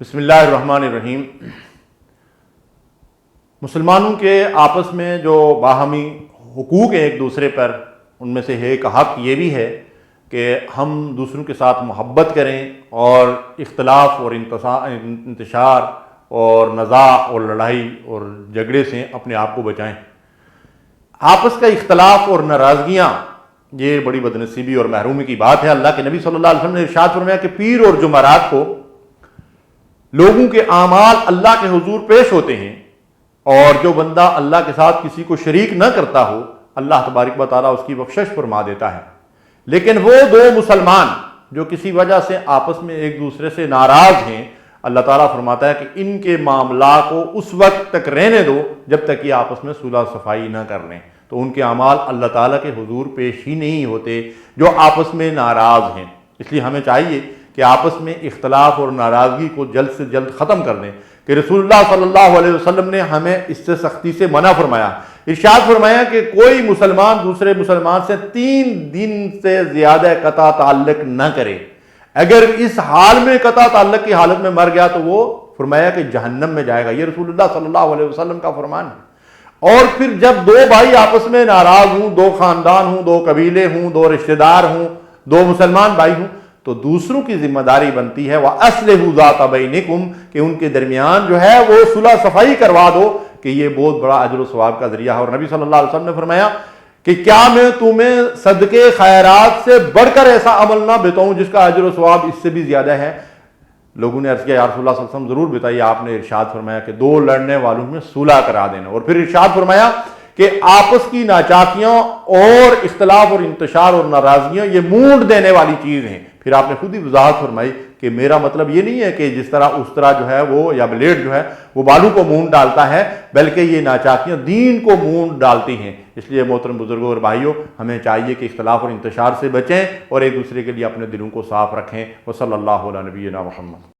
بسم اللہ الرحمن الرحیم۔ مسلمانوں کے آپس میں جو باہمی حقوق ہیں ایک دوسرے پر، ان میں سے ایک حق یہ بھی ہے کہ ہم دوسروں کے ساتھ محبت کریں اور اختلاف اور انتشار اور نزاع اور لڑائی اور جھگڑے سے اپنے آپ کو بچائیں۔ آپس کا اختلاف اور ناراضگیاں یہ بڑی بدنصیبی اور محرومی کی بات ہے۔ اللہ کے نبی صلی اللہ علیہ وسلم نے ارشاد فرمایا کہ پیر اور جمعرات کو لوگوں کے اعمال اللہ کے حضور پیش ہوتے ہیں، اور جو بندہ اللہ کے ساتھ کسی کو شریک نہ کرتا ہو اللہ تبارک و تعالیٰ اس کی بخشش فرما دیتا ہے۔ لیکن وہ دو مسلمان جو کسی وجہ سے آپس میں ایک دوسرے سے ناراض ہیں، اللہ تعالیٰ فرماتا ہے کہ ان کے معاملات کو اس وقت تک رہنے دو جب تک یہ آپس میں صلح صفائی نہ کر لیں، تو ان کے اعمال اللہ تعالیٰ کے حضور پیش ہی نہیں ہوتے جو آپس میں ناراض ہیں۔ اس لیے ہمیں چاہیے کہ آپس میں اختلاف اور ناراضگی کو جلد سے جلد ختم کر دیں، کہ رسول اللہ صلی اللہ علیہ وسلم نے ہمیں اس سے سختی سے منع فرمایا۔ ارشاد فرمایا کہ کوئی مسلمان دوسرے مسلمان سے 3 دن سے زیادہ قطع تعلق نہ کرے، اگر اس حال میں قطع تعلق کی حالت میں مر گیا تو وہ فرمایا کہ جہنم میں جائے گا۔ یہ رسول اللہ صلی اللہ علیہ وسلم کا فرمان ہے۔ اور پھر جب دو بھائی آپس میں ناراض ہوں، 2 خاندان ہوں، 2 قبیلے ہوں، 2 رشتہ دار ہوں، 2 مسلمان بھائی ہوں، تو دوسروں کی ذمہ داری بنتی ہے وَأَصْلِحُوا ذَاتَ بَيْنِكُمْ، کہ ان کے درمیان جو ہے وہ صلح صفائی کروا دو، کہ یہ بہت بڑا اجر و ثواب کا ذریعہ ہے۔ اور نبی صلی اللہ علیہ وسلم نے فرمایا کہ کیا میں تمہیں صدقے خیرات سے بڑھ کر ایسا عمل نہ بتاؤں جس کا اجر و ثواب اس سے بھی زیادہ ہے؟ لوگوں نے عرض کیا یا رسول اللہ صلی اللہ علیہ وسلم ضرور بتائیے۔ آپ نے ارشاد فرمایا کہ 2 لڑنے والوں میں صلح کرا دینا، اور پھر ارشاد فرمایا کہ آپس کی ناچاکیاں اور اختلاف اور انتشار اور ناراضگیاں یہ مونڈ دینے والی چیز ہیں۔ پھر آپ نے خود ہی وضاحت فرمائی کہ میرا مطلب یہ نہیں ہے کہ جس طرح اس طرح جو ہے وہ یا بلیڈ جو ہے وہ بالوں کو مونڈ ڈالتا ہے، بلکہ یہ ناچاکیاں دین کو مونڈ ڈالتی ہیں۔ اس لیے محترم بزرگوں اور بھائیوں، ہمیں چاہیے کہ اختلاف اور انتشار سے بچیں اور ایک دوسرے کے لیے اپنے دلوں کو صاف رکھیں۔ وصلی اللہ علی نبینا محمد۔